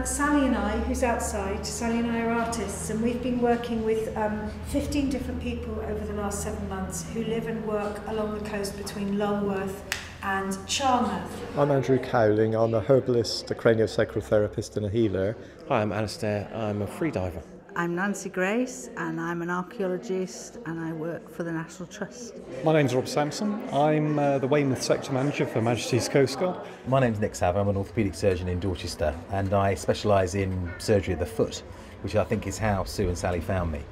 Sally and I, who's outside, Sally and I are artists, and we've been working with 15 different people over the last 7 months who live and work along the coast between Lulworth and Charmouth. I'm Andrew Cowling. I'm a herbalist, a craniosacral therapist and a healer. Hi, I'm Alistair. I'm a freediver. I'm Nancy Grace and I'm an archaeologist and I work for the National Trust. My name's Rob Sampson. I'm the Weymouth Sector Manager for Majesty's Coast Guard. My name's Nick Sav. I'm an orthopaedic surgeon in Dorchester and I specialise in surgery of the foot, which I think is how Sue and Sally found me.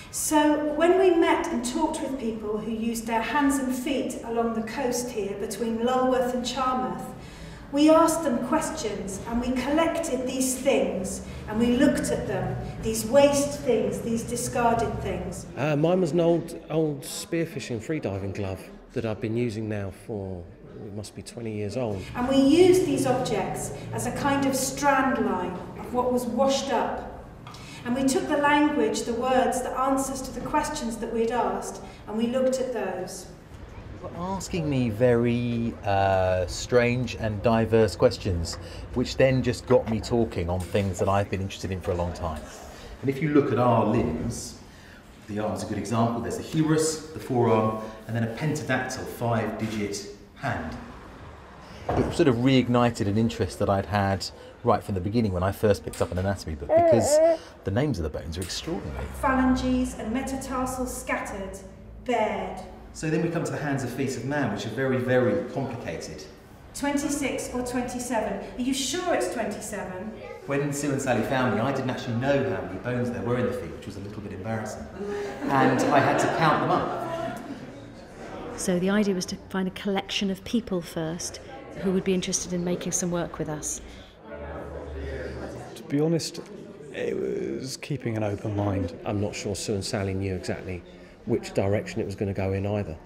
So when we met and talked with people who used their hands and feet along the coast here between Lulworth and Charmouth, we asked them questions and we collected these things and we looked at them, these waste things, these discarded things. Mine was an old spearfishing freediving glove that I've been using now for, it must be 20 years old. And we used these objects as a kind of strand line of what was washed up. And we took the language, the words, the answers to the questions that we'd asked, and we looked at those. Asking me very strange and diverse questions, which then just got me talking on things that I've been interested in for a long time. And if you look at our limbs, the arm's a good example. There's the humerus, the forearm, and then a pentadactyl 5-digit hand. It sort of reignited an interest that I'd had right from the beginning when I first picked up an anatomy book, because the names of the bones are extraordinary. Phalanges and metatarsals scattered, bared. So then we come to the hands and feet of man, which are very, very complicated. 26 or 27. Are you sure it's 27? When Sue and Sally found me, I didn't actually know how many bones there were in the feet, which was a little bit embarrassing. And I had to count them up. So the idea was to find a collection of people first who would be interested in making some work with us. To be honest, it was keeping an open mind. I'm not sure Sue and Sally knew exactly which direction it was going to go in either.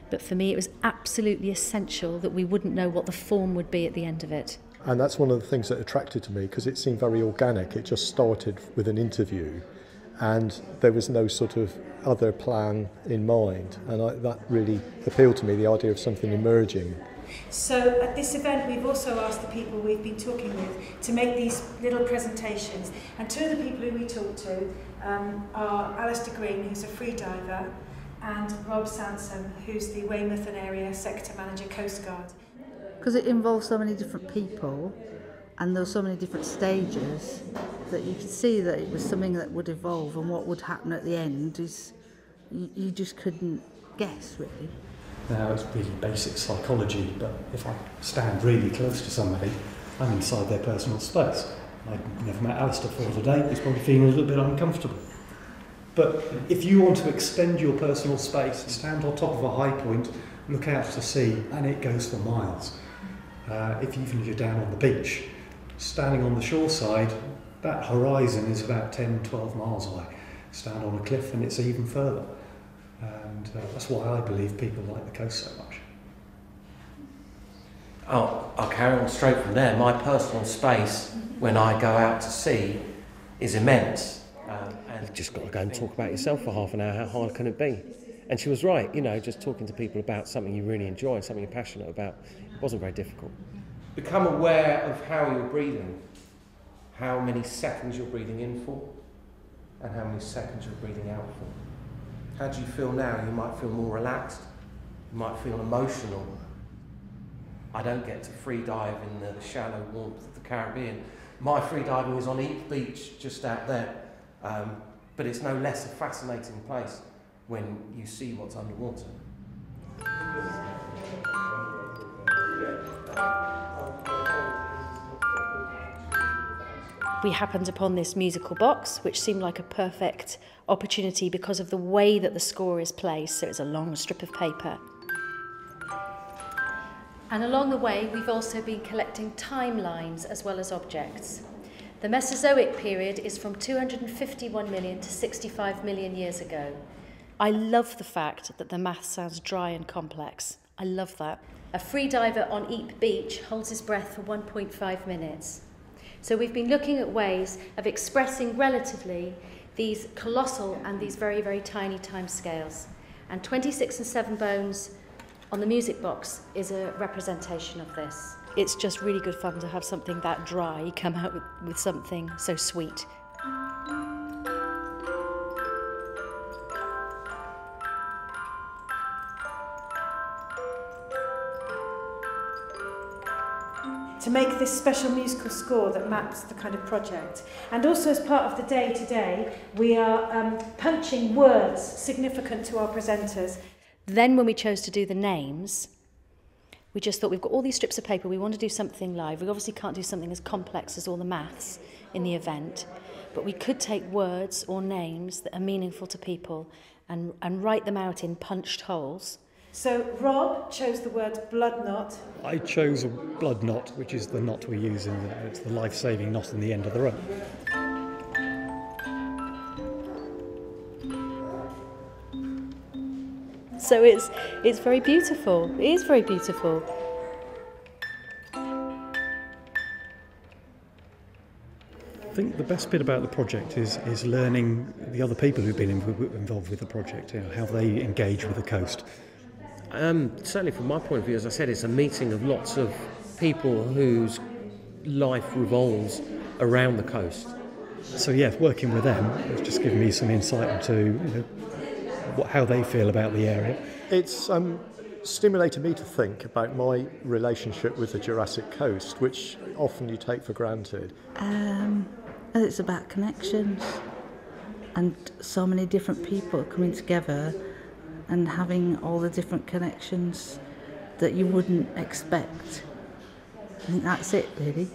But for me it was absolutely essential that we wouldn't know what the form would be at the end of it. And that's one of the things that attracted to me, because it seemed very organic. It just started with an interview and there was no sort of other plan in mind, and that really appealed to me, the idea of something emerging. So at this event we've also asked the people we've been talking with to make these little presentations, and two of the people who we talked to are Alistair Green, who's a freediver, and Rob Sansom, who's the Weymouth and Area Sector Manager Coast Guard. Because it involves so many different people and there were so many different stages that you could see that it was something that would evolve, and what would happen at the end is you just couldn't guess really. Now it's really basic psychology, but if I stand really close to somebody, I'm inside their personal space. I've never met Alistair before today, he's probably feeling a little bit uncomfortable. But if you want to extend your personal space, stand on top of a high point, look out to sea, and it goes for miles. Even if you're down on the beach, standing on the shore side, that horizon is about 10-12 miles away. Stand on a cliff and it's even further. And that's why I believe people like the coast so much. I'll carry on straight from there. My personal space when I go out to sea is immense. And you've just got to go and talk about yourself for half an hour. How hard can it be? And she was right, you know, just talking to people about something you really enjoy and something you're passionate about, it wasn't very difficult. Become aware of how you're breathing, how many seconds you're breathing in for, and how many seconds you're breathing out for. How do you feel now? You might feel more relaxed, you might feel emotional. I don't get to free dive in the shallow warmth of the Caribbean. My free diving is on Eep Beach, just out there, but it's no less a fascinating place when you see what's underwater. We happened upon this musical box, which seemed like a perfect opportunity because of the way that the score is placed. So it's a long strip of paper. And along the way, we've also been collecting timelines as well as objects. The Mesozoic period is from 251 million to 65 million years ago. I love the fact that the math sounds dry and complex. I love that. A free diver on Ypres Beach holds his breath for 1.5 minutes. So we've been looking at ways of expressing relatively these colossal and these very, very tiny timescales. And 26 and 7 bones on the music box is a representation of this. It's just really good fun to have something that dry come out with something so sweet. To make this special musical score that maps the kind of project. And also as part of the day today, we are punching words significant to our presenters. Then when we chose to do the names, we just thought we've got all these strips of paper, we want to do something live. We obviously can't do something as complex as all the maths in the event, but we could take words or names that are meaningful to people and write them out in punched holes. So Rob chose the word blood knot. I chose a blood knot, which is the knot we use it's the life-saving knot in the end of the rope. So it's very beautiful. It is very beautiful. I think the best bit about the project is learning the other people who've been involved with the project, how they engage with the coast. Certainly from my point of view, as I said, it's a meeting of lots of people whose life revolves around the coast. So yeah, working with them has just given me some insight into how they feel about the area. It's stimulated me to think about my relationship with the Jurassic Coast, which often you take for granted. It's about connections and so many different people coming together and having all the different connections that you wouldn't expect. I think that's it, really.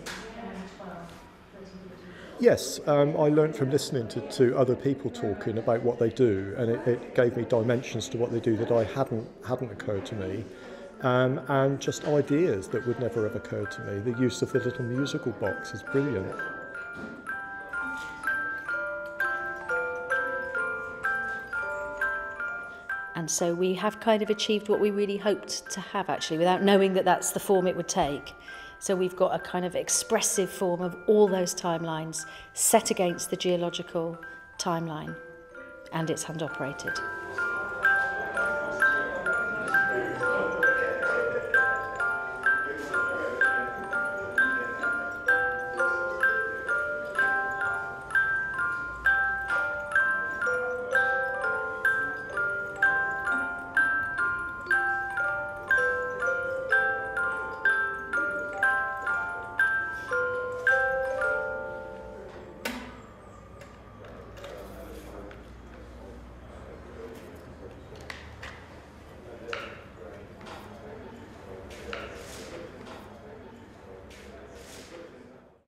Yes, I learned from listening to other people talking about what they do, and it gave me dimensions to what they do that hadn't occurred to me, and just ideas that would never have occurred to me. The use of the little musical box is brilliant. And so we have kind of achieved what we really hoped to have, actually, without knowing that that's the form it would take. So we've got a kind of expressive form of all those timelines set against the geological timeline, and it's hand operated.